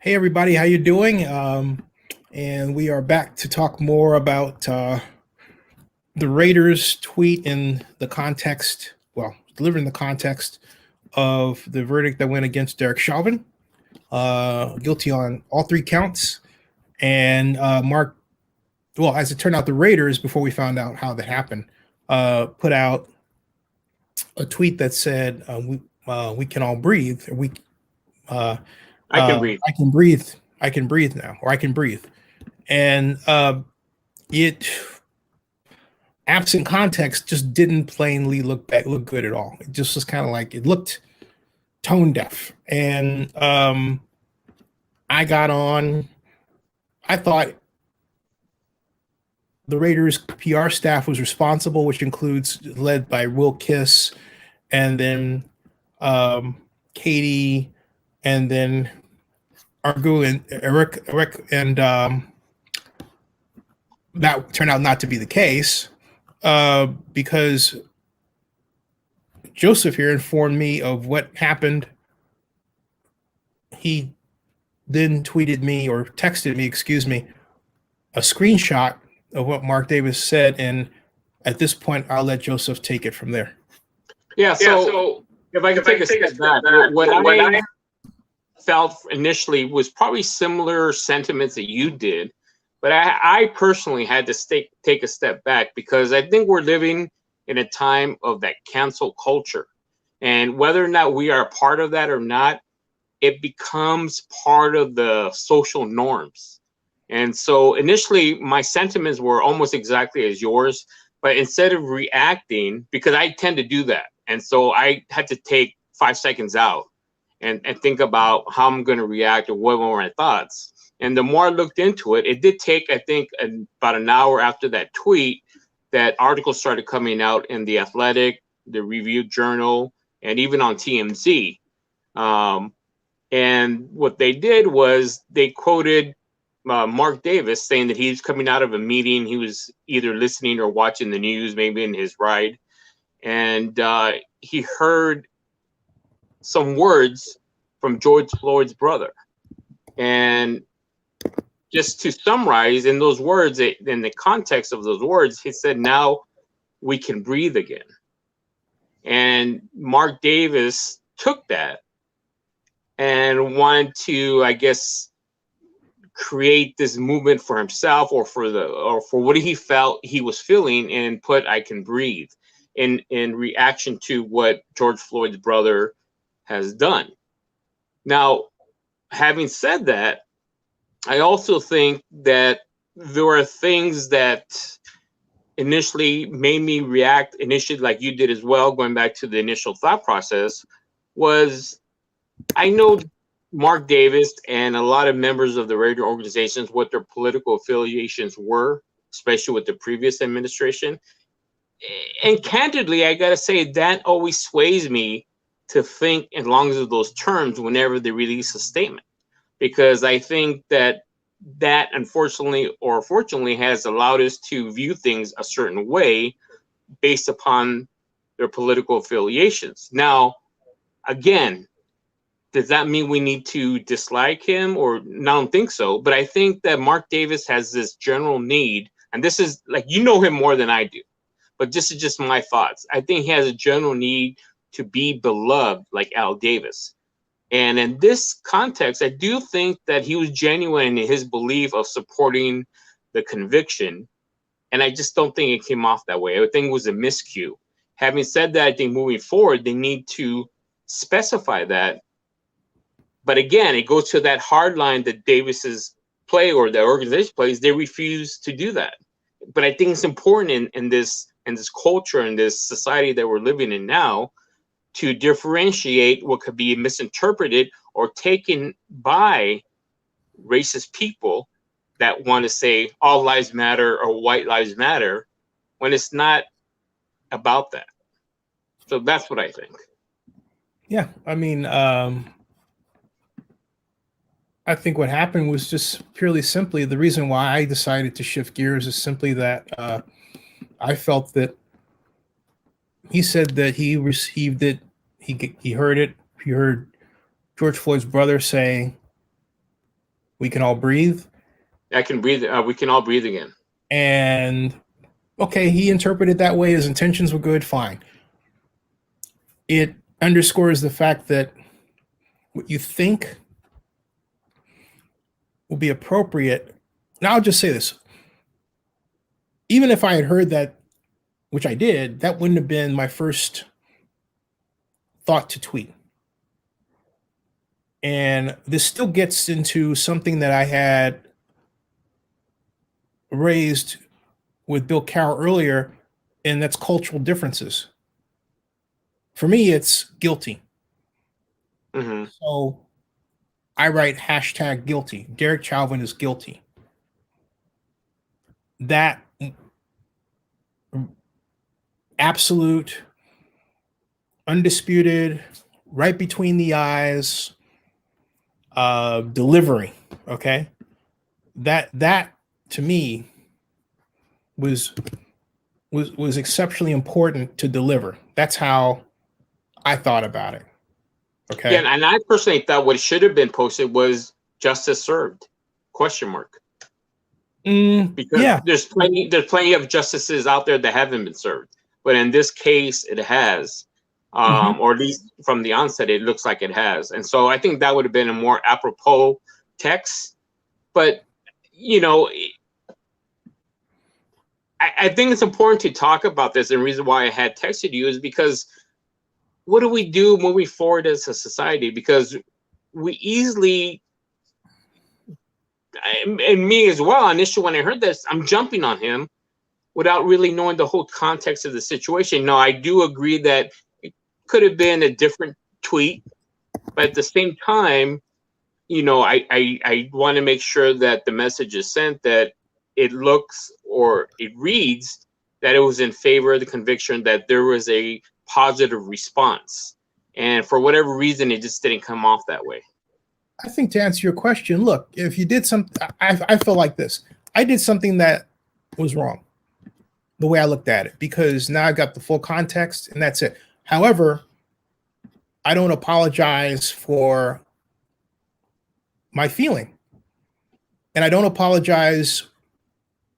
Hey everybody, how you doing? And we are back to talk more about the Raiders tweet in the context, well, delivered in the context of the verdict that went against Derek Chauvin, guilty on all three counts. And Mark, well, as it turned out, the Raiders, before we found out how that happened, put out a tweet that said, "We can all breathe. Uh, I can breathe. I can breathe. I can breathe now, or I can breathe." And it, absent context, just didn't plainly look good at all. It just was kind of like it looked tone deaf. And I got on. I thought the Raiders PR staff was responsible, which includes led by Will Kiss, and then Katie, and then Argu and Eric, and that turned out not to be the case because Joseph here informed me of what happened. He then tweeted me or texted me, excuse me, a screenshot of what Mark Davis said. And at this point, I'll let Joseph take it from there. Yeah, so if I can take a step back, what I felt initially was probably similar sentiments that you did, but I personally had to take a step back because I think we're living in a time of that cancel culture. And whether or not we are a part of that or not, it becomes part of the social norms. And so initially, my sentiments were almost exactly as yours, but instead of reacting, because I tend to do that, and so I had to take 5 seconds out and think about how I'm going to react or what were my thoughts. And the more I looked into it, it did take, I think, about an hour after that tweet, that articles started coming out in The Athletic, the Review Journal, and even on TMZ. And what they did was they quoted Mark Davis saying that he was coming out of a meeting. He was either listening or watching the news, maybe in his ride. And he heard some words from George Floyd's brother. And just to summarize, in those words, in the context of those words, he said, "Now we can breathe again." And Mark Davis took that and wanted to, I guess, create this movement for himself or for what he felt he was feeling, and put "I can breathe" in reaction to what George Floyd's brother has done. Now, having said that, I also think that there are things that initially made me react initially, like you did as well, going back to the initial thought process, was I know Mark Davis and a lot of members of the Raider organizations, what their political affiliations were, especially with the previous administration. And candidly, I got to say, that always sways me to think in long as those terms whenever they release a statement, because I think that unfortunately or fortunately has allowed us to view things a certain way based upon their political affiliations. Now, again, does that mean we need to dislike him? Or no, I don't think so. But I think that Mark Davis has this general need, and this is like, you know him more than I do, but this is just my thoughts. I think he has a general need to be beloved like Al Davis. And in this context, I do think that he was genuine in his belief of supporting the conviction. And I just don't think it came off that way. I think it was a miscue. Having said that, I think moving forward, they need to specify that. But again, it goes to that hard line that Davis's play or the organization plays. They refuse to do that. But I think it's important in this culture, in this society that we're living in now, to differentiate what could be misinterpreted or taken by racist people that want to say all lives matter or white lives matter, when it's not about that. So that's what I think. Yeah, I mean, I think what happened was just purely simply the reason why I decided to shift gears is simply that I felt that he said that he received it, he heard it, he heard George Floyd's brother say We can all breathe. I can breathe. We can all breathe again. And okay, he interpreted that way. His intentions were good. Fine. It underscores the fact that what you think will be appropriate. Now, I'll just say this. Even if I had heard that, which I did, that wouldn't have been my first thought to tweet. And this still gets into something that I had raised with Bill Carroll earlier, and that's cultural differences. For me, it's guilty. Mm-hmm. So I write hashtag guilty. Derek Chauvin is guilty. That absolute, undisputed, right between the eyes delivery. Okay, that to me was exceptionally important to deliver. That's how I thought about it. Okay. Yeah, and I personally thought what should have been posted was justice served? Question mark. Because Yeah, there's plenty of justices out there that haven't been served, but in this case, it has, or at least from the onset, it looks like it has. And so I think that would have been a more apropos text. But you know, I think it's important to talk about this. And the reason why I had texted you is because what do we do moving forward as a society? Because we easily, and me as well, initially when I heard this, I'm jumping on him without really knowing the whole context of the situation. Now, I do agree that it could have been a different tweet, but at the same time, you know, I want to make sure that the message is sent, that it looks or it reads that it was in favor of the conviction, that there was a positive response. And for whatever reason, it just didn't come off that way. I think to answer your question, look, if you did something, I feel like this. I did something that was wrong, the way I looked at it, because now I got the full context and that's it. However, I don't apologize for my feeling. And I don't apologize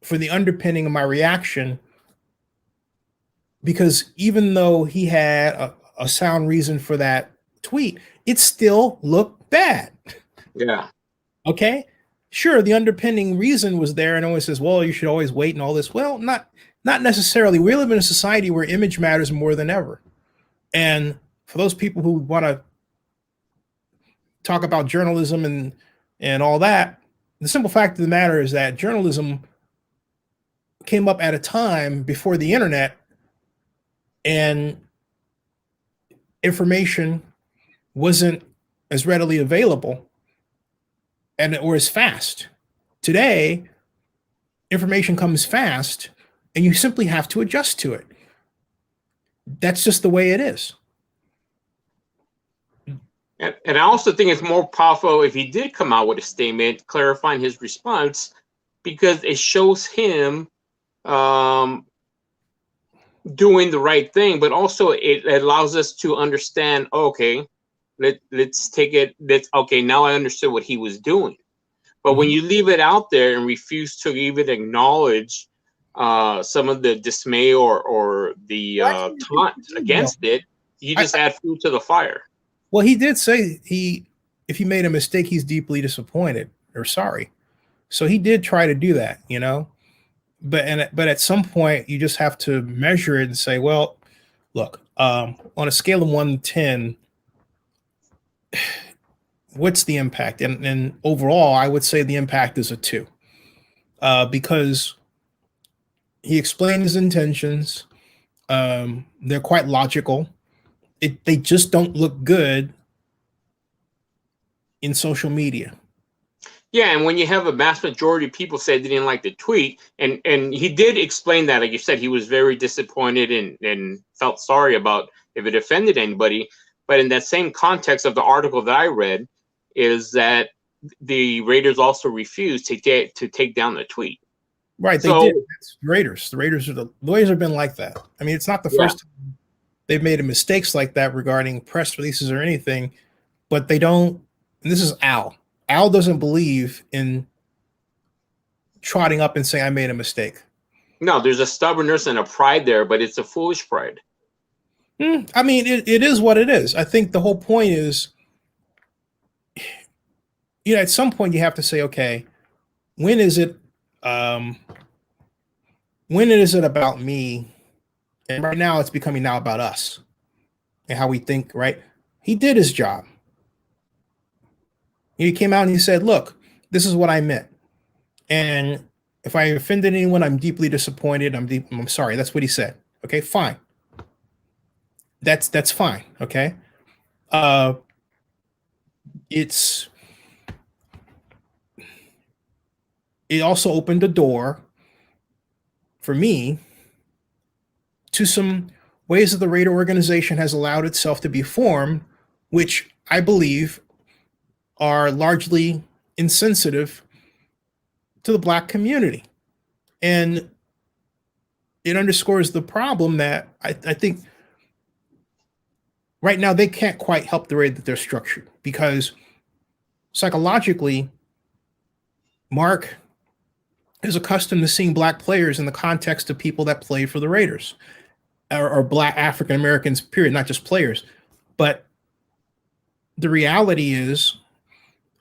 for the underpinning of my reaction, because even though he had a sound reason for that tweet, it still looked bad. Yeah. Okay. Sure, the underpinning reason was there, and always says, well, you should always wait and all this. Well, not necessarily. We live in a society where image matters more than ever. And for those people who want to talk about journalism and all that, the simple fact of the matter is that journalism came up at a time before the internet, and information wasn't as readily available or as fast. Today, information comes fast and you simply have to adjust to it. That's just the way it is. And I also think it's more powerful if he did come out with a statement clarifying his response, because it shows him doing the right thing, but also it allows us to understand, okay, let's take it. Okay, now I understood what he was doing. But when you leave it out there and refuse to even acknowledge some of the dismay or the taunt against it, you just add fuel to the fire. Well, he did say if he made a mistake, he's deeply disappointed or sorry. So he did try to do that, you know. But at some point, you just have to measure it and say, well, look, on a scale of 1 to 10, what's the impact? And overall, I would say the impact is a 2, because he explained his intentions. They're quite logical. They just don't look good in social media. Yeah, and when you have a vast majority of people say they didn't like the tweet, and he did explain that, like you said, he was very disappointed and felt sorry about if it offended anybody. But in that same context of the article that I read, is that the Raiders also refused to take down the tweet. Right, they did. It's Raiders. The Raiders have been like that. I mean, it's not the first time they've made mistakes like that regarding press releases or anything, but they don't. And this is Al. Al doesn't believe in trotting up and saying, I made a mistake. No, there's a stubbornness and a pride there, but it's a foolish pride. I mean, it is what it is. I think the whole point is, at some point you have to say, okay, when is it, um, when is it about me? And right now it's becoming now about us and how we think, right? He did his job. He came out and he said, look, this is what I meant. And if I offended anyone, I'm deeply disappointed. I'm sorry. That's what he said. Okay, fine. That's fine. Okay. Uh it also opened the door for me to some ways that the Raider organization has allowed itself to be formed, which I believe are largely insensitive to the Black community. And it underscores the problem that I think right now they can't quite help the way that they're structured, because psychologically, Mark is accustomed to seeing Black players in the context of people that play for the Raiders, or Black African Americans, period, not just players. But the reality is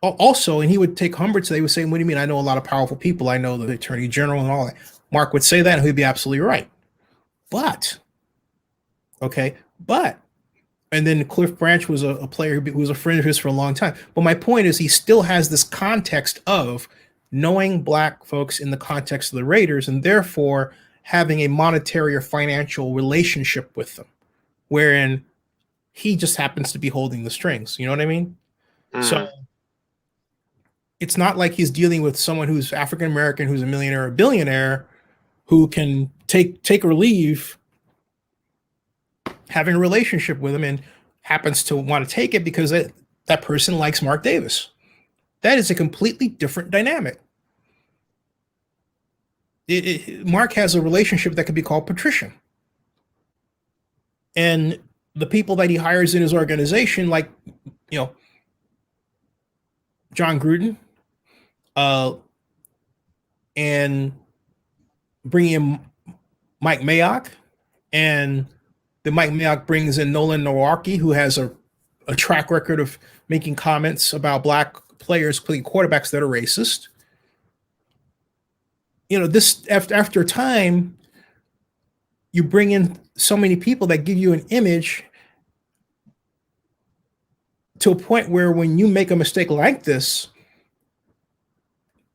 also, and he would take umbrage, they would say, what do you mean? I know a lot of powerful people. I know the Attorney General and all that. Mark would say that and he'd be absolutely right. But, and then Cliff Branch was a player who was a friend of his for a long time. But my point is, he still has this context of knowing Black folks in the context of the Raiders, and therefore having a monetary or financial relationship with them, wherein he just happens to be holding the strings. You know what I mean? So it's not like he's dealing with someone who's African American, who's a millionaire or a billionaire, who can take or leave having a relationship with him and happens to want to take it because that person likes Mark Davis. That is a completely different dynamic. Mark has a relationship that could be called patrician. And the people that he hires in his organization, like, John Gruden, and bringing in Mike Mayock, and then Mike Mayock brings in Nolan Nowaki, who has a track record of making comments about Black players playing quarterbacks that are racist. This after a time, you bring in so many people that give you an image to a point where when you make a mistake like this,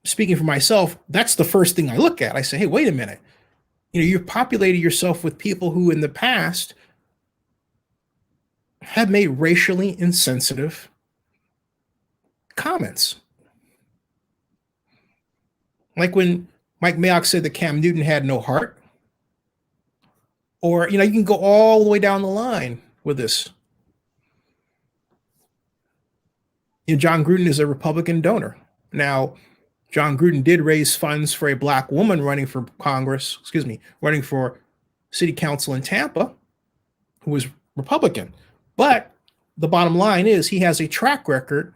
speaking for myself, that's the first thing I look at. I say, hey, wait a minute. You've populated yourself with people who in the past have made racially insensitive comments. Like when Mike Mayock said that Cam Newton had no heart. Or, you can go all the way down the line with this. John Gruden is a Republican donor. Now, John Gruden did raise funds for a Black woman running for running for city council in Tampa, who was Republican. But the bottom line is he has a track record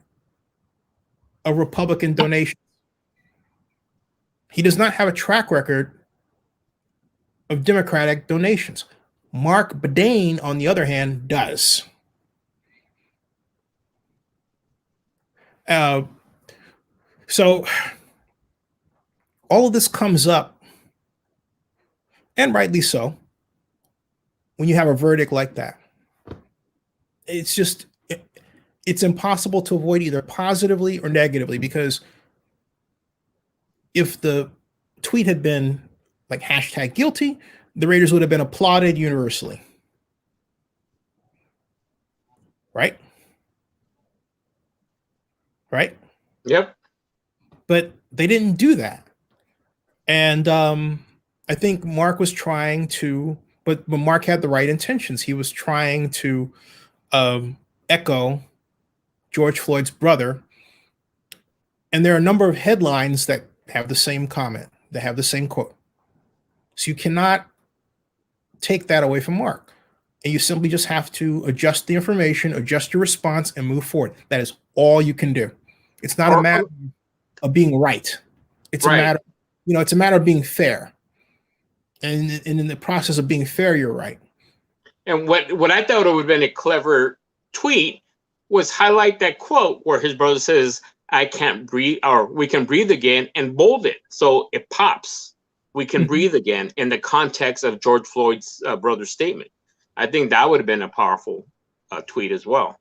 of Republican donations. He does not have a track record of Democratic donations. Mark Bedane, on the other hand, does. So all of this comes up, and rightly so, when you have a verdict like that. It's impossible to avoid either positively or negatively, because if the tweet had been like #guilty, the Raiders would have been applauded universally. Right? Right? Yep. But they didn't do that. And I think Mark was trying to, but Mark had the right intentions. He was trying to echo George Floyd's brother. And there are a number of headlines that have the same comment, that have the same quote. So you cannot take that away from Mark. And you simply just have to adjust the information, adjust your response, and move forward. That is all you can do. It's not a matter of being right. It's a matter, it's a matter of being fair. And in the process of being fair, you're right. And what I thought would have been a clever tweet was highlight that quote where his brother says, "I can't breathe," or "we can breathe again," and bold it so it pops. "We can breathe again" in the context of George Floyd's brother's statement. I think that would have been a powerful tweet as well.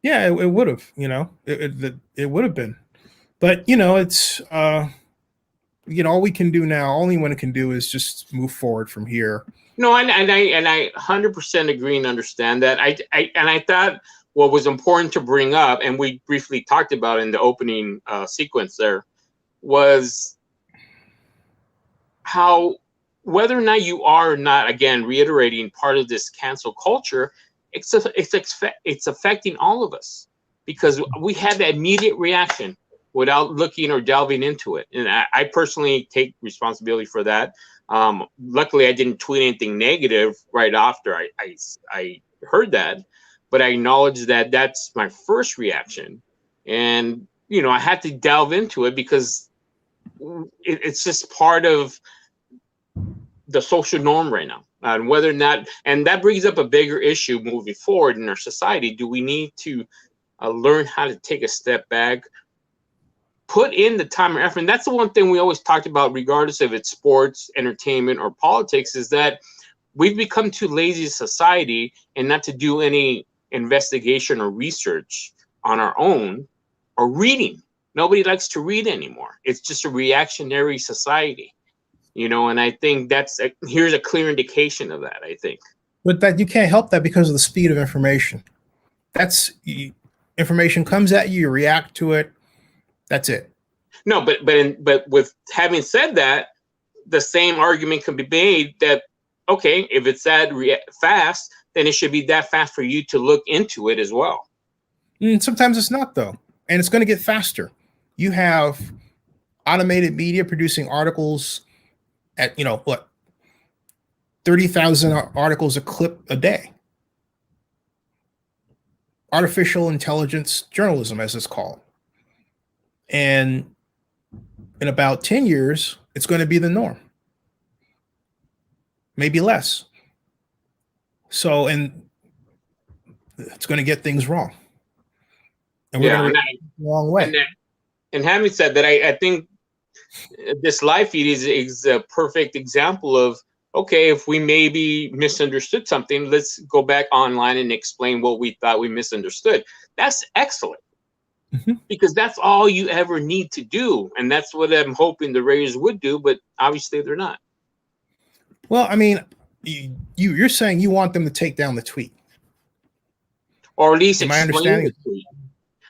Yeah, it would have. It would have been. But it's all we can do now. All anyone can do is just move forward from here. No, and I 100% agree and understand that. I thought what was important to bring up, and we briefly talked about in the opening sequence there, was how whether or not you are or not, again, reiterating part of this cancel culture, it's affecting all of us because we had that immediate reaction without looking or delving into it. And I personally take responsibility for that. Luckily, I didn't tweet anything negative right after I heard that, but I acknowledge that that's my first reaction. And, I had to delve into it because it's just part of the social norm right now. And whether or not, and that brings up a bigger issue moving forward in our society. Do we need to learn how to take a step back, put in the time and effort? And that's the one thing we always talked about, regardless if it's sports, entertainment, or politics, is that we've become too lazy as a society and not to do any investigation or research on our own or reading. Nobody likes to read anymore. It's just a reactionary society, and I think here's a clear indication of that, I think. But that you can't help that because of the speed of information. Information comes at you, you react to it. That's it. No, but with having said that, the same argument can be made that, okay, if it's that fast, then it should be that fast for you to look into it as well. Sometimes it's not, though, and it's going to get faster. You have automated media producing articles at 30,000 articles a clip a day. Artificial intelligence journalism, as it's called. And in about 10 years, it's going to be the norm. Maybe less. So, and it's going to get things wrong. And we're going to the wrong way. And having said that, I think this live feed is a perfect example of, okay, if we maybe misunderstood something, let's go back online and explain what we thought we misunderstood. That's excellent. Because that's all you ever need to do. And that's what I'm hoping the Raiders would do, but obviously they're not. Well, I mean, you're saying you want them to take down the tweet. Or at least explain the tweet.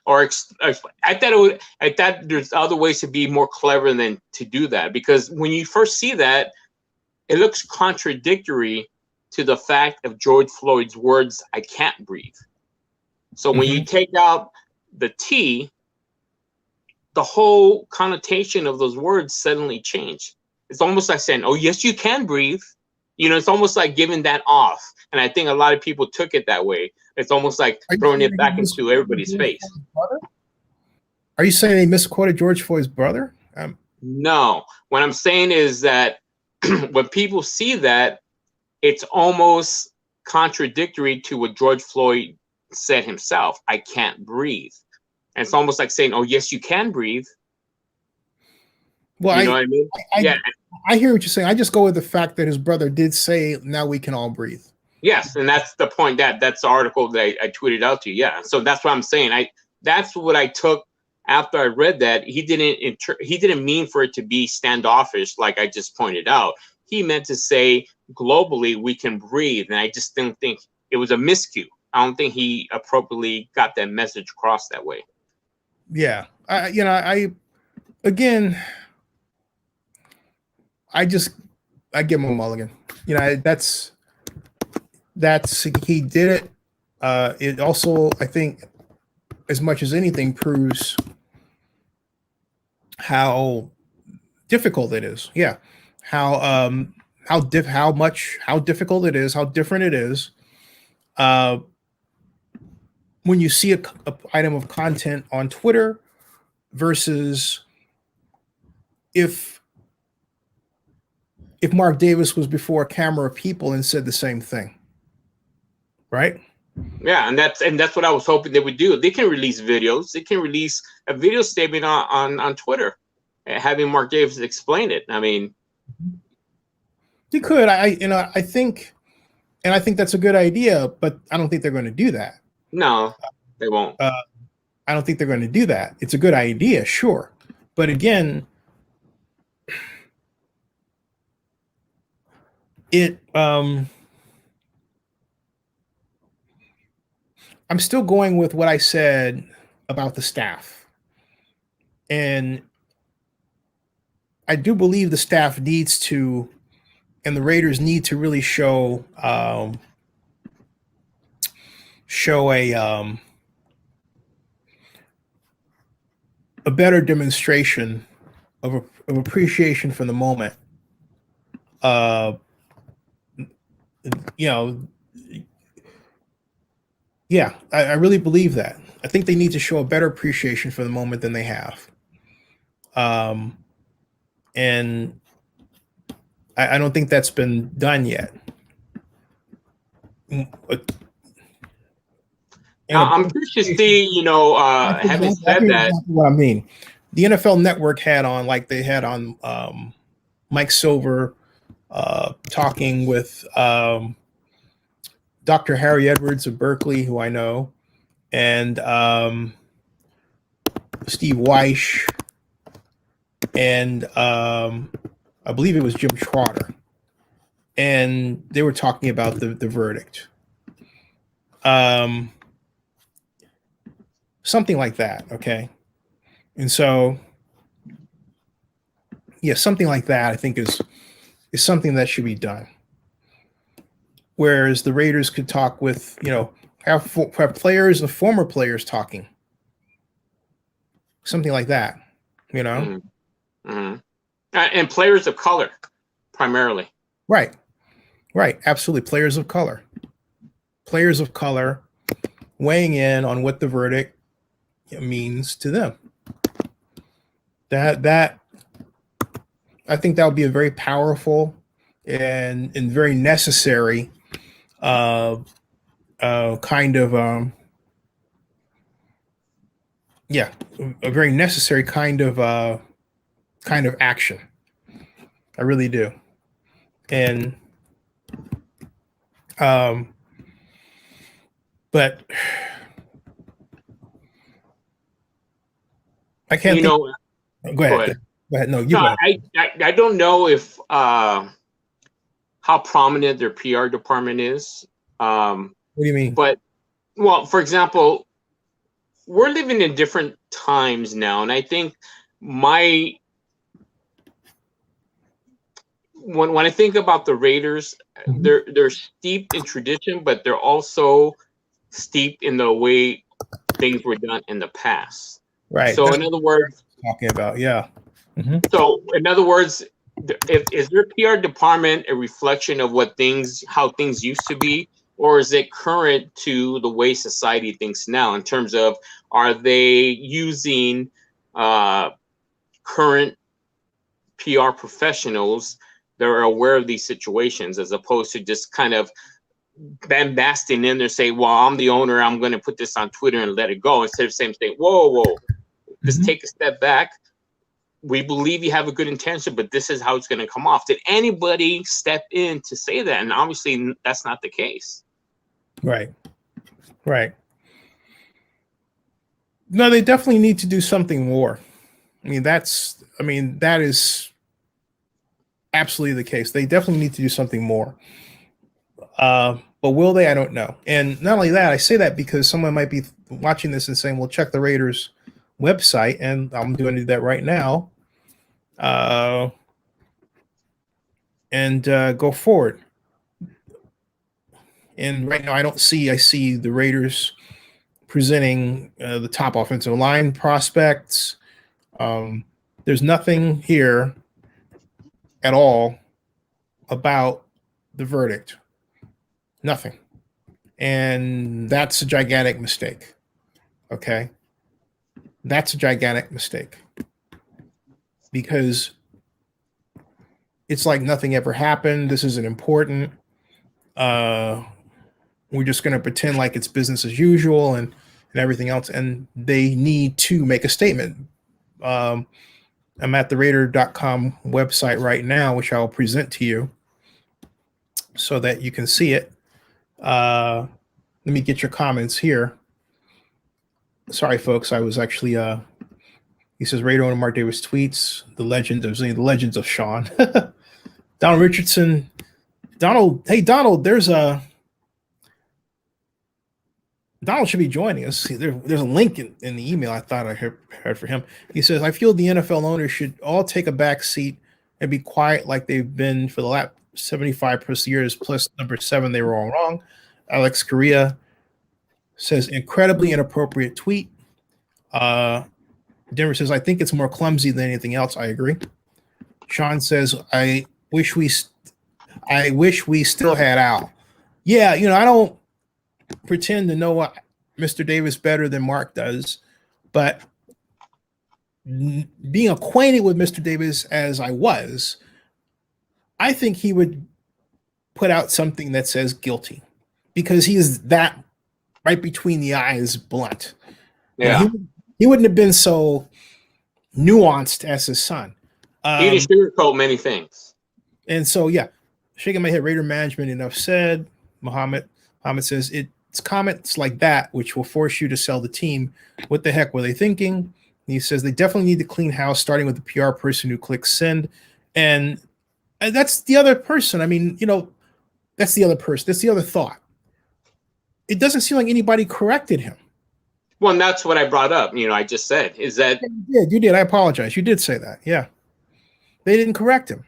Or I thought there's other ways to be more clever than to do that. Because when you first see that, it looks contradictory to the fact of George Floyd's words, "I can't breathe." So when you take out the T, the whole connotation of those words suddenly change. It's almost like saying, "Oh, yes, you can breathe." It's almost like giving that off. And I think a lot of people took it that way. It's almost like throwing it back into everybody's face. Are you saying they misquoted George Floyd's brother? No. What I'm saying is that when people see that, it's almost contradictory to what George Floyd said himself. "I can't breathe." And it's almost like saying, "Oh, yes, you can breathe." Well, you know what I mean? I hear what you're saying. I just go with the fact that his brother did say, "Now we can all breathe." Yes, and that's the point. That's the article that I tweeted out to you. Yeah, so that's what I'm saying. That's what I took after I read that. He didn't mean for it to be standoffish, like I just pointed out. He meant to say globally we can breathe, and I just didn't think it was a miscue. I don't think he appropriately got that message across that way. Yeah, I give him a mulligan. That's he did it. It also, I think, as much as anything, proves how difficult it is. Yeah, how difficult it is, how different it is. When you see a item of content on Twitter versus if Mark Davis was before a camera of people and said the same thing, right? Yeah, and that's what I was hoping they would do. They can release videos. They can release a video statement on Twitter, having Mark Davis explain it. I mean, you could. I think, and I think that's a good idea, but I don't think they're going to do that. no, they won't. I don't think they're going to do that. It's a good idea, sure, but again, I'm still going with what I said about the staff. And I do believe the staff needs to, and the Raiders need to really show a better demonstration of appreciation for the moment. You know, yeah, I really believe that. I think they need to show a better appreciation for the moment than they have. And I don't think that's been done yet. I'm curious to see, having said that, exactly what I mean. The NFL Network had on, like they had on Mike Silver talking with Dr. Harry Edwards of Berkeley, who I know, and Steve Weish, and I believe it was Jim Trotter. And they were talking about the verdict. Something like that, okay? And so, yeah, something like that I think is something that should be done. Whereas the Raiders could talk with, have players and former players talking. Something like that, Mm-hmm. Mm-hmm. And players of color, primarily. Right, absolutely. Players of color weighing in on what the verdict means to them. That I think that would be a very powerful and very necessary kind of a very necessary kind of action. I really do. And but I can't think. Go ahead. Go ahead. No, you go ahead. I don't know if how prominent their PR department is. What do you mean? But, well, for example, we're living in different times now, and I think when I think about the Raiders, Mm-hmm. they're steeped in tradition, but they're also steeped in the way things were done in the past. Right. So, in other words, talking about, yeah. Mm-hmm. So, in other words, is their PR department a reflection of how things used to be, or is it current to the way society thinks now? In terms of, are they using current PR professionals that are aware of these situations, as opposed to just kind of bombasting in there, say, "Well, I'm the owner. I'm going to put this on Twitter and let it go," instead of saying, "Whoa, just Mm-hmm. take a step back. We believe you have a good intention, but this is how it's going to come off." Did anybody step in to say that? And obviously, that's not the case. Right. No, they definitely need to do something more. That is absolutely the case. They definitely need to do something more. But will they? I don't know. And not only that, I say that because someone might be watching this and saying, "Well, check the Raiders website," and I'm going to do that right now. And go forward. And right now, I see the Raiders presenting the top offensive line prospects. There's nothing here at all about the verdict. Nothing. And that's a gigantic mistake. Okay. That's a gigantic mistake because it's like nothing ever happened. This isn't important. Uh, we're just going to pretend like it's business as usual and everything else. And they need to make a statement. I'm at the Raider.com website right now, which I'll present to you so that you can see it. Let me get your comments here. Sorry, folks. I was actually, he says, Raider owner Mark Davis tweets, the legends of Sean. Donald Richardson. Donald, hey, Donald, Donald should be joining us. There's a link in the email I thought I heard for him. He says, I feel the NFL owners should all take a back seat and be quiet like they've been for the last 75 plus years, plus number 7, they were all wrong. Alex Correa says, incredibly inappropriate tweet. Denver says, I think it's more clumsy than anything else. I agree. Sean says, I wish we still had Al. Yeah, I don't pretend to know Mr. Davis better than Mark does, but being acquainted with Mr. Davis as I was, I think he would put out something that says guilty because he is that right between the eyes blunt. Yeah. He wouldn't have been so nuanced as his son. He didn't sugarcoat many things. And so, yeah, shaking my head, Raider management, enough said. Muhammad says, it's comments like that which will force you to sell the team. What the heck were they thinking? And he says they definitely need to clean house, starting with the PR person who clicks send. And that's the other person. I mean, that's the other person. That's the other thought. It doesn't seem like anybody corrected him. Well, and that's what I brought up. I just said is that you did. I apologize. You did say that. Yeah, they didn't correct him.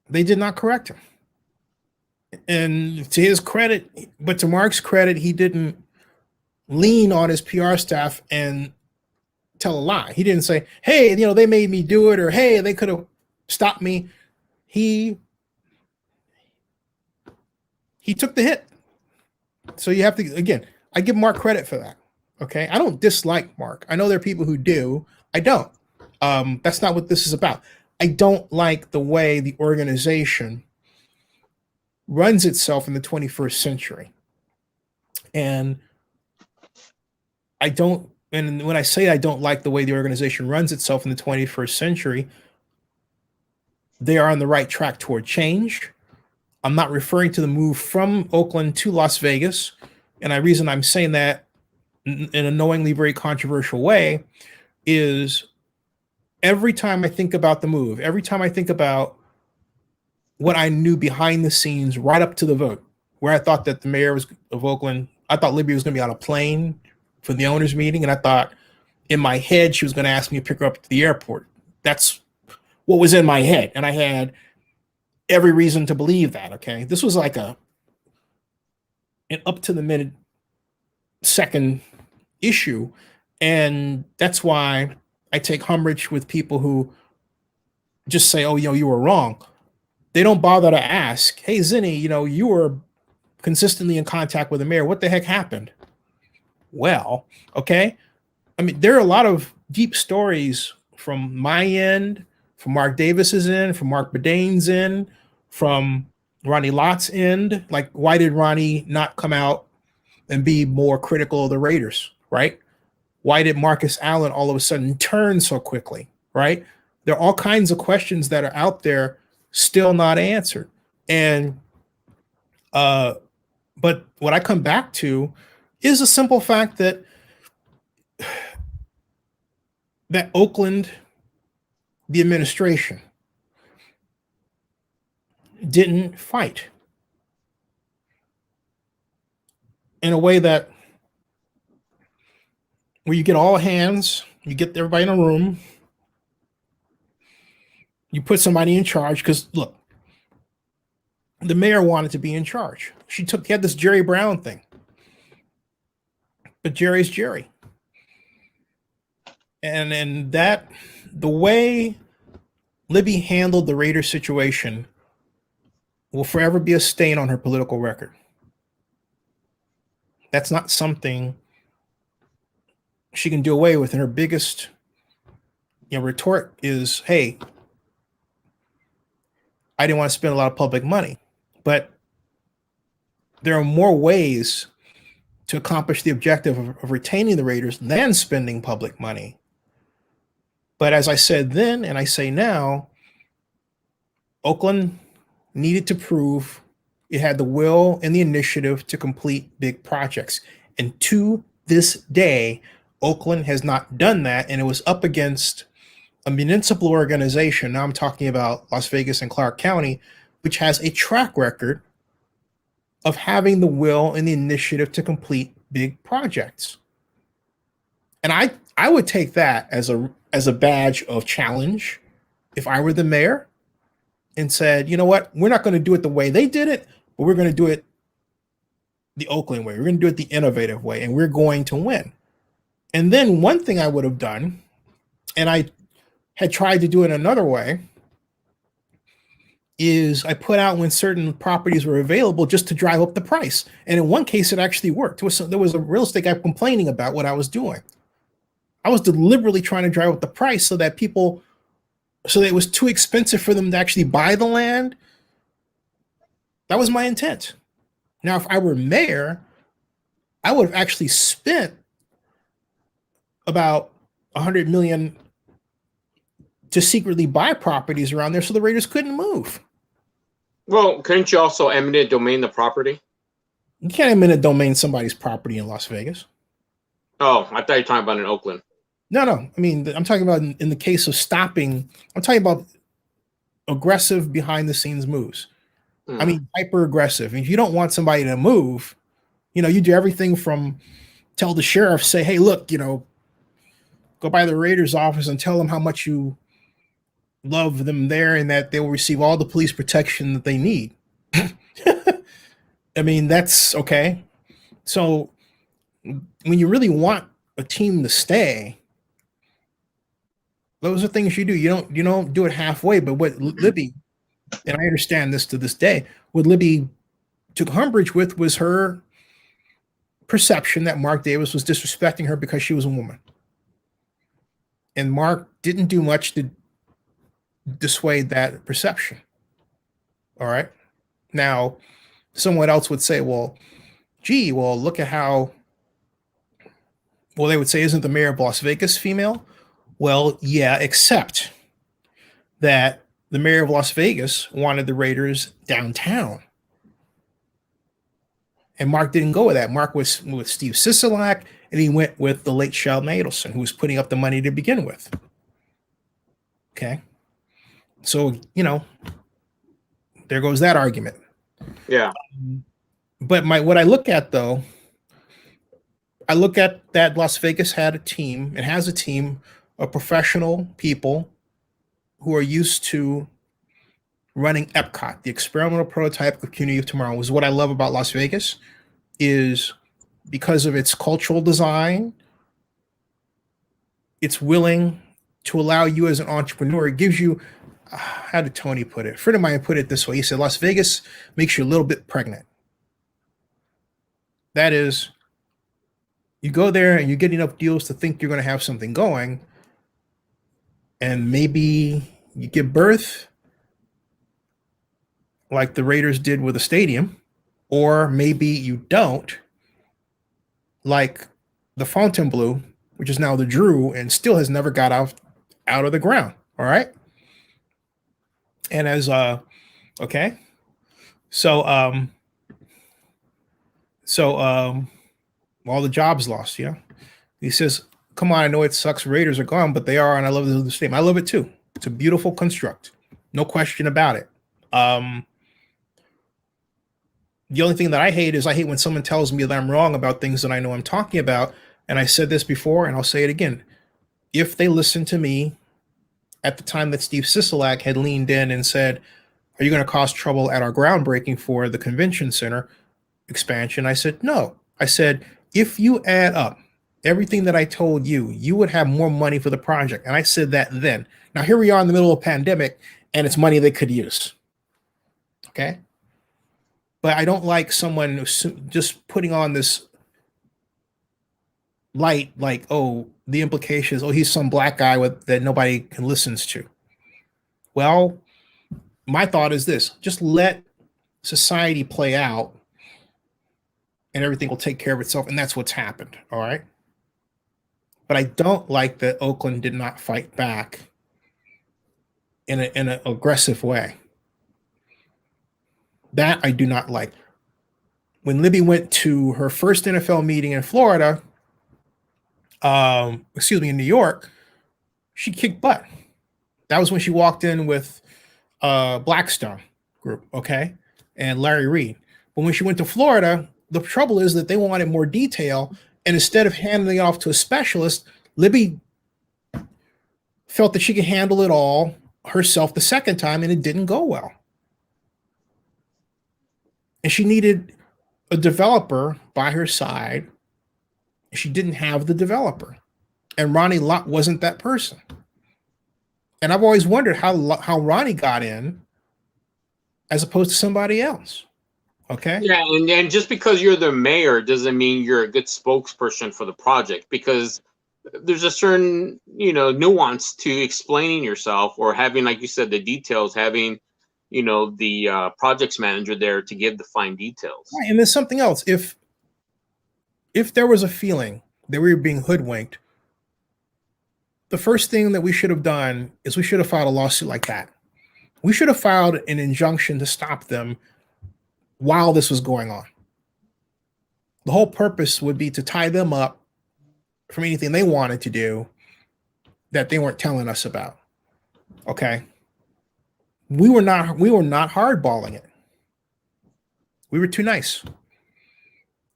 They did not correct him. And to his credit, but to Mark's credit, he didn't lean on his PR staff and tell a lie. He didn't say, "Hey, they made me do it," or "Hey, they could have stopped me." He took the hit. So you have to, again, I give Mark credit for that. Okay. I don't dislike Mark. I know there are people who do. I don't. That's not what this is about. I don't like the way the organization runs itself in the 21st century. And when I say I don't like the way the organization runs itself in the 21st century, they are on the right track toward change. I'm not referring to the move from Oakland to Las Vegas. And the reason I'm saying that in a knowingly very controversial way is every time I think about the move, every time I think about what I knew behind the scenes right up to the vote, where I thought that the mayor of Oakland, I thought Libby was going to be on a plane for the owners meeting. And I thought in my head, she was going to ask me to pick her up to the airport. That's what was in my head. And I had every reason to believe that. Okay. This was like an up to the minute second issue. And that's why I take umbrage with people who just say, oh, you were wrong. They don't bother to ask, hey, Zinni, you were consistently in contact with the mayor. What the heck happened? Well, okay. I mean, there are a lot of deep stories from my end, from Mark Davis's end, from Mark Bodain's end, from Ronnie Lott's end. Like, why did Ronnie not come out and be more critical of the Raiders, right? Why did Marcus Allen all of a sudden turn so quickly, right? There are all kinds of questions that are out there still not answered. And but what I come back to is a simple fact that Oakland, the administration, didn't fight in a way that where you get all hands, you get everybody in a room, you put somebody in charge. Because look, the mayor wanted to be in charge. He had this Jerry Brown thing, but Jerry's Jerry. And that the way Libby handled the Raiders situation will forever be a stain on her political record. That's not something she can do away with. And her biggest, retort is, "Hey, I didn't want to spend a lot of public money." But there are more ways to accomplish the objective of retaining the Raiders than spending public money. But as I said then, and I say now, Oakland needed to prove it had the will and the initiative to complete big projects. And to this day, Oakland has not done that. And it was up against a municipal organization. Now I'm talking about Las Vegas and Clark County, which has a track record of having the will and the initiative to complete big projects. And I would take that as a badge of challenge if I were the mayor and said, you know what, we're not going to do it the way they did it, but we're going to do it the Oakland way. We're going to do it the innovative way, and we're going to win. And then one thing I would have done, and I had tried to do it another way, is I put out when certain properties were available just to drive up the price. And in one case, it actually worked. There was a real estate guy complaining about what I was doing. I was deliberately trying to drive up the price so that it was too expensive for them to actually buy the land. That was my intent. Now, if I were mayor, I would have actually spent about $100 million to secretly buy properties around there so the Raiders couldn't move. Well, couldn't you also eminent domain the property? You can't eminent domain somebody's property in Las Vegas. Oh, I thought you were talking about in Oakland. No. I mean, I'm talking about in the case of stopping. I'm talking about aggressive behind the scenes moves. I mean, hyper aggressive. If you don't want somebody to move, you do everything from tell the sheriff, say, hey, look, go by the Raiders office and tell them how much you love them there and that they will receive all the police protection that they need. I mean, that's okay. So when you really want a team to stay, those are things you do. You don't do it halfway. But what Libby, and I understand this to this day, what Libby took umbrage with was her perception that Mark Davis was disrespecting her because she was a woman. And Mark didn't do much to dissuade that perception. All right. Now, someone else would say, well, look at how, they would say, isn't the mayor of Las Vegas female? Well, yeah, except that the mayor of Las Vegas wanted the Raiders downtown. And Mark didn't go with that. Mark was with Steve Sisolak, and he went with the late Sheldon Adelson, who was putting up the money to begin with. Okay. So, there goes that argument. Yeah. But what I look at, though, I look at that Las Vegas had a team. It has a team of professional people who are used to running Epcot, the experimental prototype of Community of Tomorrow. Was what I love about Las Vegas is because of its cultural design, it's willing to allow you as an entrepreneur. It gives you, how did Tony put it? A friend of mine put it this way. He said, Las Vegas makes you a little bit pregnant. That is, you go there and you get enough deals to think you're going to have something going, and maybe you give birth like the Raiders did with a stadium, or maybe you don't, like the Fontainebleau, which is now the Drew, and still has never got out of the ground. All right. And as okay. So all the jobs lost, He says, come on, I know it sucks Raiders are gone, but they are, and I love the stadium. I love it too. It's a beautiful construct. No question about it. The only thing that I hate is I hate when someone tells me that I'm wrong about things that I know I'm talking about. And I said this before, and I'll say it again. If they listened to me at the time that Steve Sisolak had leaned in and said, are you going to cause trouble at our groundbreaking for the convention center expansion? I said, no. I said, if you add up everything that I told you, you would have more money for the project. And I said that then. Now, here we are in the middle of a pandemic, and it's money they could use. Okay? But I don't like someone just putting on this light, like, oh, the implication is, oh, he's some black guy that nobody can listens to. Well, my thought is this: just let society play out, and everything will take care of itself. And that's what's happened. All right. But I don't like that Oakland did not fight back in an aggressive way. That I do not like. When Libby went to her first NFL meeting in Florida, in New York, she kicked butt. That was when she walked in with Blackstone Group, okay, and Larry Reed. But when she went to Florida, the trouble is that they wanted more detail, and instead of handing it off to a specialist, Libby felt that she could handle it all herself the second time, and it didn't go well. And she needed a developer by her side. She didn't have the developer, and Ronnie Lott wasn't that person. And I've always wondered how Ronnie got in as opposed to somebody else. Okay. Yeah, and just because you're the mayor doesn't mean you're a good spokesperson for the project, because there's a certain, nuance to explaining yourself, or having, like you said, the details, having, the projects manager there to give the fine details. Right. And there's something else. If there was a feeling that we were being hoodwinked, the first thing that we should have done is we should have filed a lawsuit like that. We should have filed an injunction to stop them while this was going on. The whole purpose would be to tie them up from anything they wanted to do that they weren't telling us about. Okay. We were not hardballing it. We were too nice.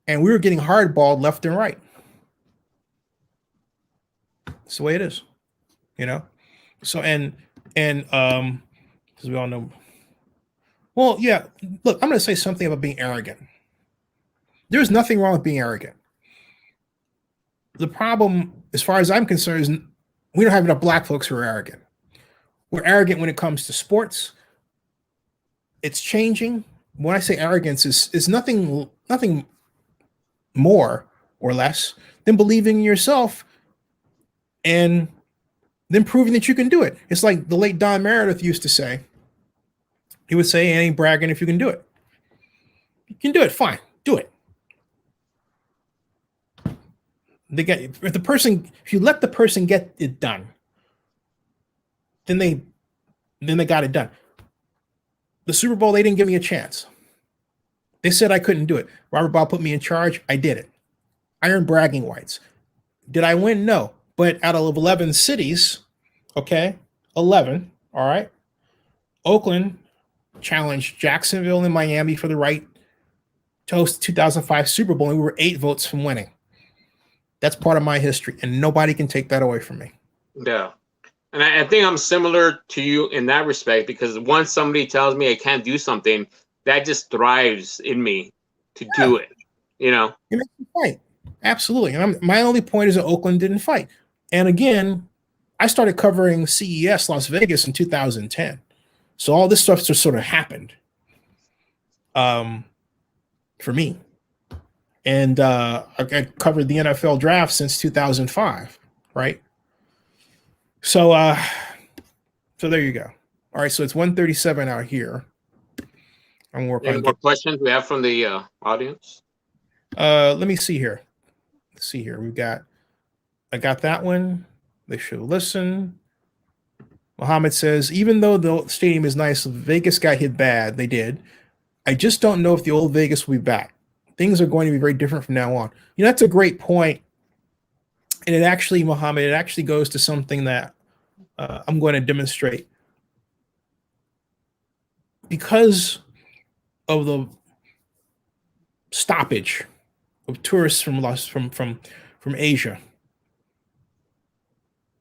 And we were getting hardballed left and right. It's the way it is, So because we all know. Well, yeah. Look, I'm going to say something about being arrogant. There's nothing wrong with being arrogant. The problem, as far as I'm concerned, is we don't have enough black folks who are arrogant. We're arrogant when it comes to sports. It's changing. When I say arrogance, is nothing more or less than believing in yourself and then proving that you can do it. It's like the late Don Meredith used to say. He would say, "Ain't bragging if you can do it. You can do it, fine, do it." If you let the person get it done, then they got it done. The Super Bowl, they didn't give me a chance. They said I couldn't do it. Robert Ball put me in charge. I did it. I earned bragging rights. Did I win? No. But out of 11 cities, okay, 11, all right, Oakland challenged Jacksonville and Miami for the right to host the 2005 Super Bowl, and we were 8 votes from winning. That's part of my history, and nobody can take that away from me. Yeah. And I think I'm similar to you in that respect, because once somebody tells me I can't do something, that just thrives in me to do it, It makes you fight. Absolutely. And my only point is that Oakland didn't fight. And again, I started covering CES Las Vegas in 2010. So all this stuff just sort of happened for me. And I covered the NFL draft since 2005, right? So there you go. All right, so it's 1:37 out here. I'm working. Any more questions we have from the audience? Let me see here. Let's see here. I got that one. They should listen. Mohammed says, even though the stadium is nice, Vegas got hit bad. They did. I just don't know if the old Vegas will be back. Things are going to be very different from now on. That's a great point. And it actually, Mohammed, it actually goes to something that I'm going to demonstrate. Because of the stoppage of tourists from Asia,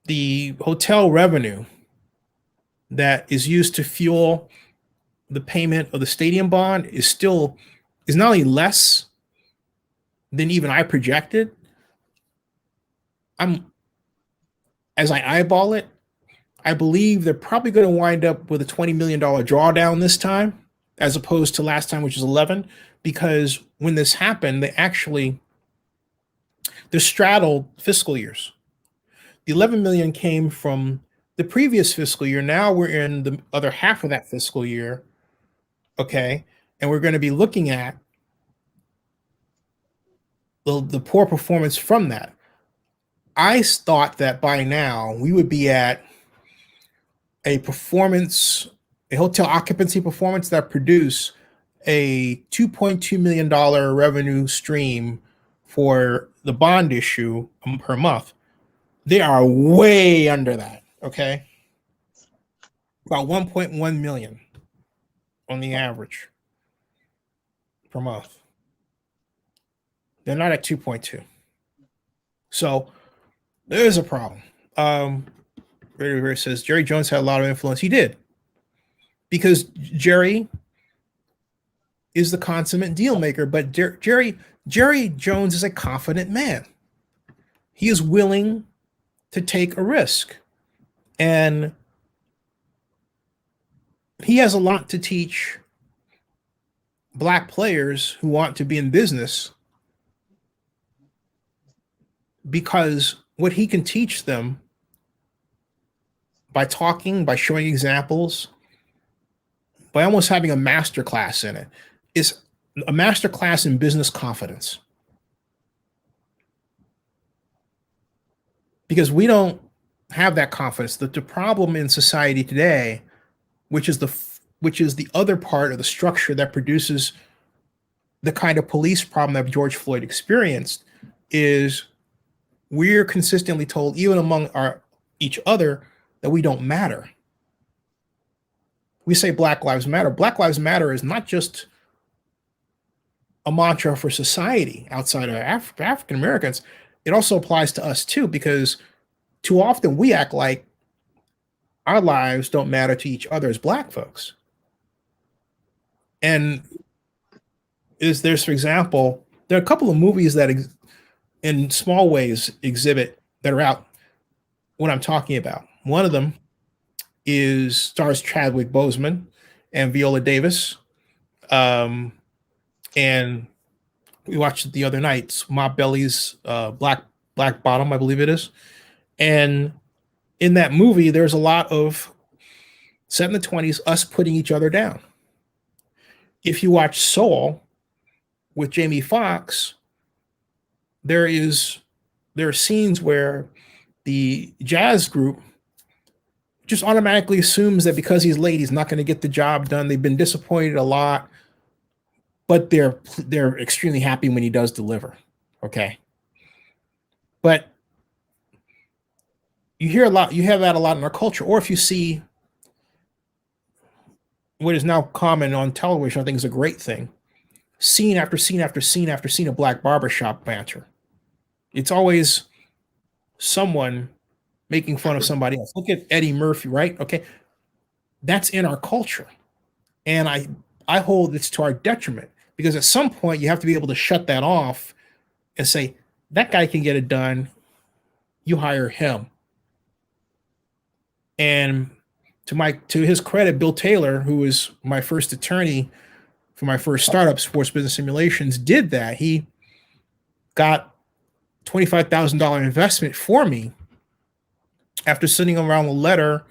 the hotel revenue that is used to fuel the payment of the stadium bond is not only less than even I projected. As I eyeball it, I believe they're probably going to wind up with a $20 million drawdown this time, as opposed to last time, which was 11, because when this happened, They're straddled fiscal years. The 11 million came from the previous fiscal year. Now we're in the other half of that fiscal year. Okay. And we're going to be looking at the poor performance from that. I thought that by now we would be at a performance, a hotel occupancy performance that produce a $2.2 million revenue stream for the bond issue per month. They are way under that. Okay. About 1.1 million on the average per month. They're not at 2.2. So there is a problem. Ray says Jerry Jones had a lot of influence. He did. Because Jerry is the consummate deal maker, but Jerry Jones is a confident man. He is willing to take a risk. And he has a lot to teach black players who want to be in business, because what he can teach them by talking, by showing examples, by almost having a master class in it, is a master class in business confidence. Because we don't have that confidence. That the problem in society today, which is the other part of the structure that produces the kind of police problem that George Floyd experienced, is we're consistently told, even among each other, that we don't matter. We say Black Lives Matter. Black Lives Matter is not just a mantra for society outside of African Americans. It also applies to us too, because too often we act like our lives don't matter to each other as black folks. And there's, for example, there are a couple of movies that in small ways exhibit that are out what I'm talking about. One of them stars Chadwick Boseman and Viola Davis. And we watched it the other night, Mob Belly's Black Bottom, I believe it is. And in that movie, there's a lot of set in the 20s, us putting each other down. If you watch Soul with Jamie Foxx, there are scenes where the jazz group just automatically assumes that because he's late, he's not going to get the job done. They've been disappointed a lot, but they're extremely happy when he does deliver. Okay. But you have that a lot in our culture. Or if you see what is now common on television, I think is a great thing. Scene after scene after scene after scene of black barbershop banter. It's always someone making fun of somebody else. Look at Eddie Murphy, right? Okay. That's in our culture. And I hold it's to our detriment, because at some point you have to be able to shut that off and say, that guy can get it done. You hire him. And to his credit, Bill Taylor, who was my first attorney for my first startup, Sports Business Simulations, did that. He got $25,000 investment for me after sending around a letter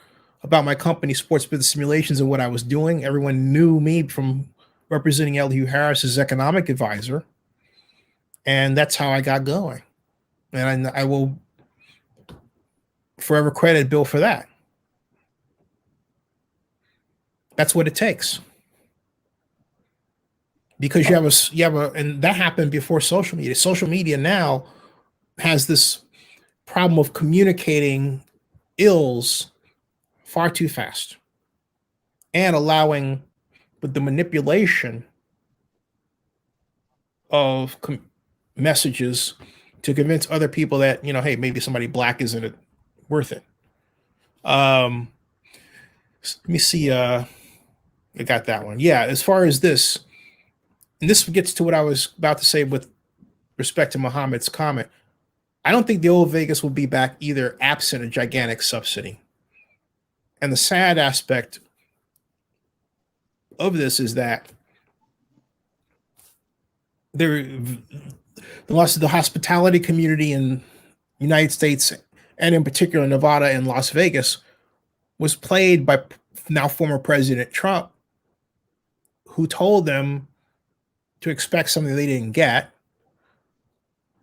about my company, Sports Business Simulations, and what I was doing. Everyone knew me from representing Elihu Harris as economic advisor. And that's how I got going. And I will forever credit Bill for that. That's what it takes. Because you have a, and that happened before social media. Social media now has this problem of communicating ills far too fast and allowing the manipulation of messages to convince other people that, hey, maybe somebody black isn't worth it. Let me see. I got that one. Yeah. As far as this, and this gets to what I was about to say with respect to Muhammad's comment. I don't think the old Vegas will be back either, absent a gigantic subsidy. And the sad aspect of this is that The loss of the hospitality community in the United States, and in particular Nevada and Las Vegas, was played by now former President Trump, who told them to expect something they didn't get.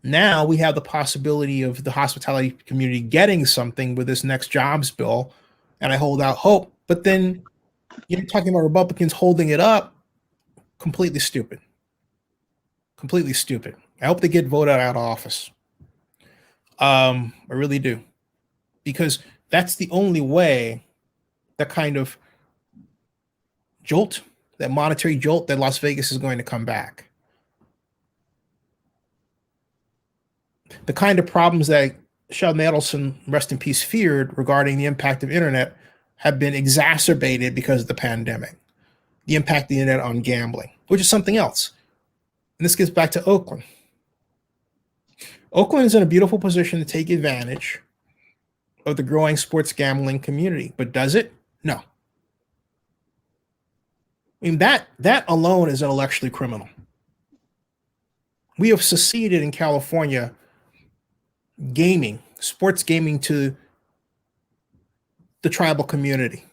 Now we have the possibility of the hospitality community getting something with this next jobs bill, and I hold out hope. But then you're talking about Republicans holding it up. Completely stupid. Completely stupid. I hope they get voted out of office. I really do, because that's the only way that kind of jolt, that monetary jolt, that Las Vegas is going to come back. The kind of problems that Sheldon Adelson, rest in peace, feared regarding the impact of internet have been exacerbated because of the pandemic. The impact of the internet on gambling, which is something else. And this gets back to Oakland. Oakland is in a beautiful position to take advantage of the growing sports gambling community, but does it? No. I mean, that alone is intellectually criminal. We have seceded in California gaming, sports gaming, to the tribal community.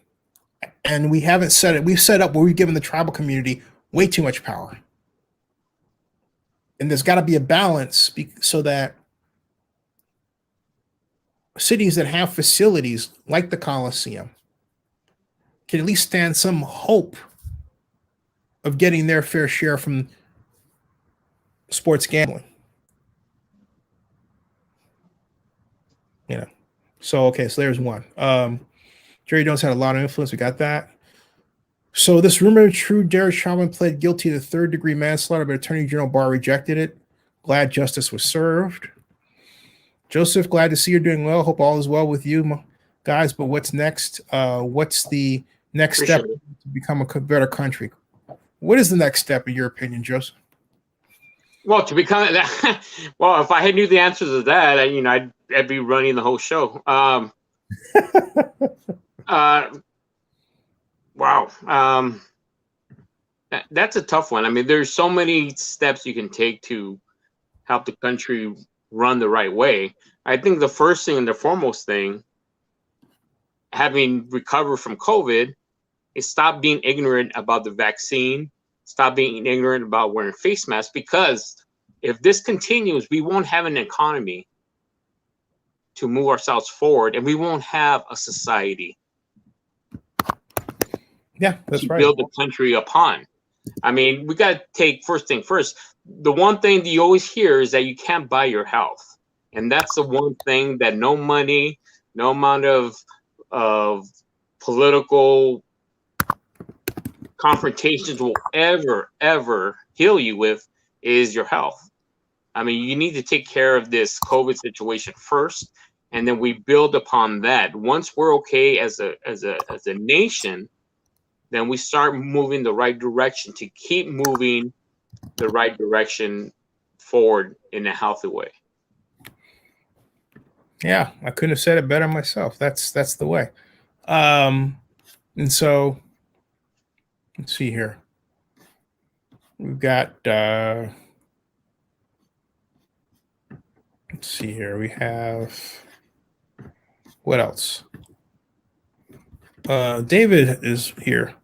And we haven't set it. We've set up where we've given the tribal community way too much power. And there's got to be a balance so that cities that have facilities like the Coliseum can at least stand some hope of getting their fair share from sports gambling. You know, so okay, so there's one. Jerry Jones had a lot of influence. We got that. So this rumor is true. Derek Chauvin pled guilty to third-degree manslaughter, but Attorney General Barr rejected it. Glad justice was served. Joseph, glad to see you're doing well. Hope all is well with you, guys. But what's next? What's the next step to become a better country? What is the next step, in your opinion, Joseph? Well, to become that, well, if I knew the answers to that, I'd be running the whole show. Wow. That's a tough one. I mean, there's so many steps you can take to help the country run the right way. I think the first thing and the foremost thing, having recovered from COVID, is stop being ignorant about the vaccine, stop being ignorant about wearing face masks, because if this continues, we won't have an economy to move ourselves forward, and we won't have a society. Yeah, that's right. Build the country upon. I mean, we got to take first thing first. The one thing that you always hear is that you can't buy your health. And that's the one thing that no money, no amount of political confrontations will ever heal you with, is your health. I mean, you need to take care of this COVID situation first, and then we build upon that. Once we're okay as a nation, then we start moving the right direction to keep moving the right direction forward in a healthy way. Yeah, I couldn't have said it better myself. That's the way. And so let's see here. We've got let's see here. We have what else? David is here.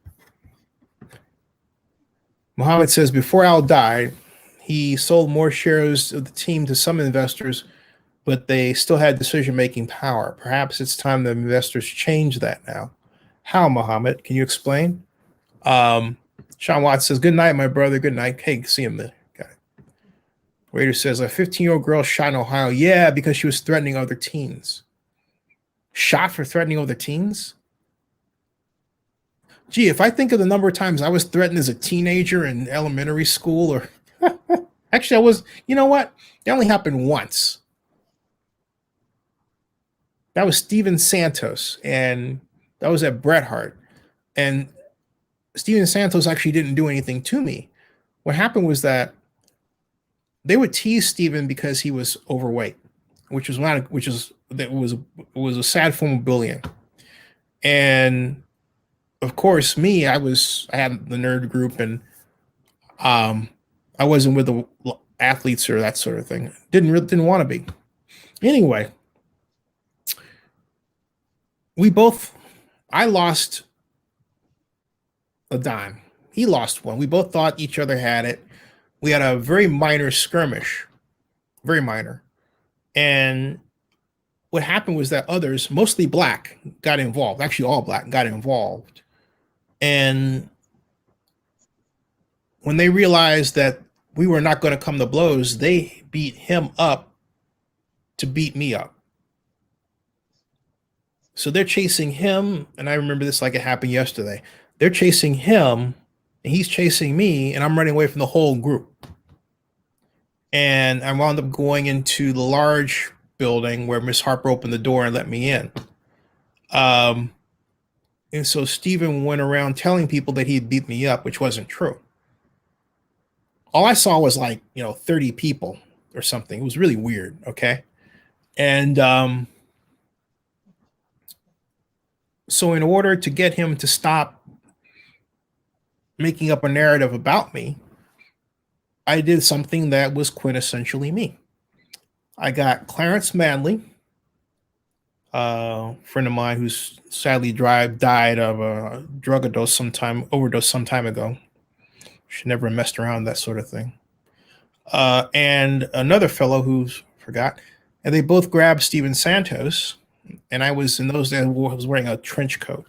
Muhammad says, before Al died, he sold more shares of the team to some investors, but they still had decision-making power. Perhaps it's time the investors change that now. How, Muhammad? Can you explain? Sean Watts says, good night, my brother. Good night. Hey, see him there. Got it. Raider says, a 15-year-old girl shot in Ohio. Yeah, because she was threatening other teens. Shot for threatening other teens? Gee, if I think of the number of times I was threatened as a teenager in elementary school, or actually I was, you know what? It only happened once. That was Steven Santos, and that was at Bret Hart. And Steven Santos actually didn't do anything to me. What happened was that they would tease Steven because he was overweight, which was a sad form of bullying. And of course, I had the nerd group, and I wasn't with athletes or that sort of thing. Didn't want to be. Anyway, I lost a dime. He lost one. We both thought each other had it. We had a very minor skirmish, very minor. And what happened was that others, mostly black, got involved. Actually, all black got involved. And when they realized that we were not going to come to blows, they beat him up to beat me up. So they're chasing him, and I remember this like it happened yesterday. They're chasing him, and he's chasing me, and I'm running away from the whole group. And I wound up going into the large building where Miss Harper opened the door and let me in. And so Stephen went around telling people that he'd beat me up, which wasn't true. All I saw was 30 people or something. It was really weird. Okay. And so in order to get him to stop making up a narrative about me, I did something that was quintessentially me. I got Clarence Manley, a friend of mine who's sadly died of a drug overdose some time ago. She never messed around that sort of thing. And another fellow who's forgot, and they both grabbed Steven Santos, and I was in those days I was wearing a trench coat,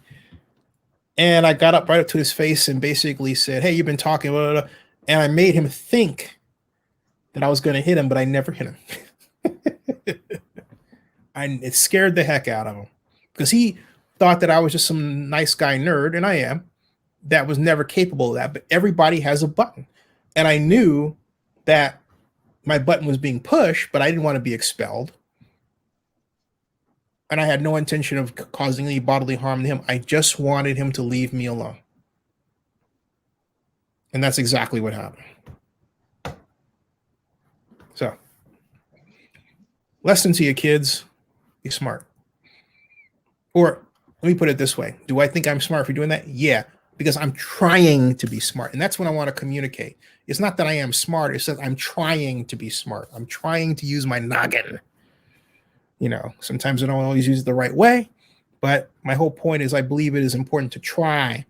and I got right up to his face and basically said, "Hey, you've been talking," blah, blah, blah. And I made him think that I was going to hit him, but I never hit him. It scared the heck out of him because he thought that I was just some nice guy nerd, and I am. That was never capable of that. But everybody has a button, and I knew that my button was being pushed, but I didn't want to be expelled, and I had no intention of causing any bodily harm to him. I just wanted him to leave me alone, and that's exactly what happened. So, lesson to you kids: be smart. Or let me put it this way: do I think I'm smart for doing that? Yeah, because I'm trying to be smart, and that's what I want to communicate. It's not that I am smart; it's that I'm trying to be smart. I'm trying to use my noggin. Sometimes I don't always use it the right way, but my whole point is I believe it is important to try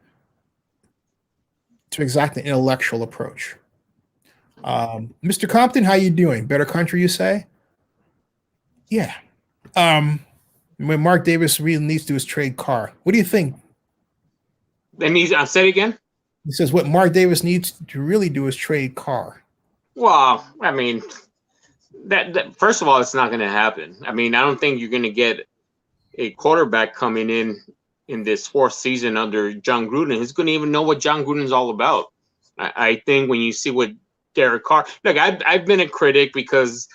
to exact an intellectual approach. Mr. Compton, how you doing? Better country, you say? Yeah. When Mark Davis really needs to do is trade Carr. What do you think? I'll say it again. He says what Mark Davis needs to really do is trade Carr. Well, I mean, that first of all, it's not going to happen. I mean, I don't think you're going to get a quarterback coming in this fourth season under John Gruden who's going to even know what John Gruden's all about. I think when you see what Derek Carr, look, I've been a critic because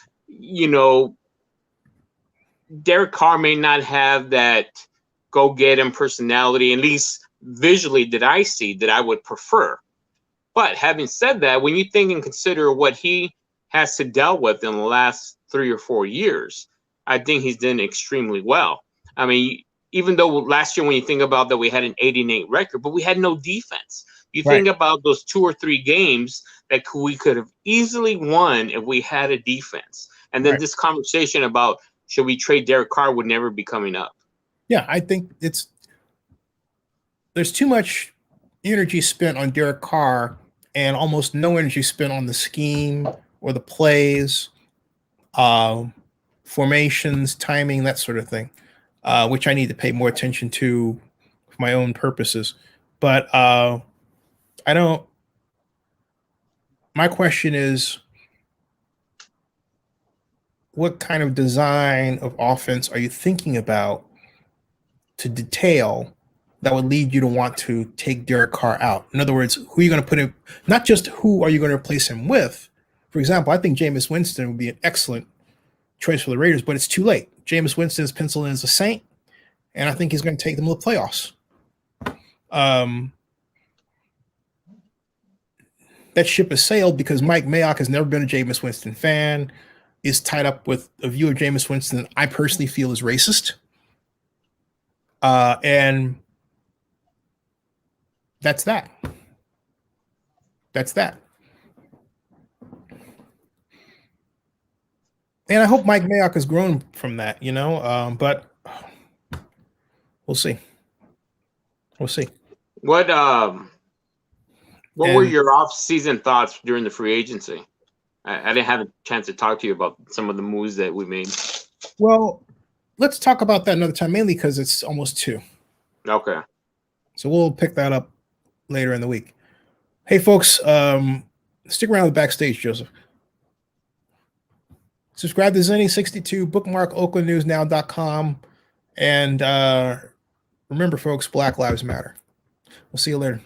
Derek Carr may not have that go get him personality, at least visually, that I see that I would prefer. But having said that, when you think and consider what he has to deal with in the last 3 or 4 years, I think he's done extremely well. I mean, even though last year, when you think about that, we had an 8-8 record, but we had no defense. You think about those 2 or 3 games that we could have easily won if we had a defense. And then this conversation about should we trade Derek Carr would never be coming up. Yeah, I think there's too much energy spent on Derek Carr and almost no energy spent on the scheme or the plays, formations, timing, that sort of thing, which I need to pay more attention to for my own purposes. But my question is, what kind of design of offense are you thinking about to detail that would lead you to want to take Derek Carr out? In other words, who are you going to put in? Not just who are you going to replace him with. For example, I think Jameis Winston would be an excellent choice for the Raiders, but it's too late. Jameis Winston is penciled in as a Saint, and I think he's going to take them to the playoffs. That ship has sailed because Mike Mayock has never been a Jameis Winston fan, is tied up with a view of Jameis Winston that I personally feel is racist. And that's that. And I hope Mike Mayock has grown from that, but we'll see. We'll see. What were And your off-season thoughts during the free agency? I didn't have a chance to talk to you about some of the moves that we made. well, let's talk about that another time, mainly because it's almost 2. Okay. So we'll pick that up later in the week. Hey, folks, stick around with Backstage, Joseph. Subscribe to Zenny62, bookmark oaklandnewsnow.com, and remember, folks, Black Lives Matter. We'll see you later.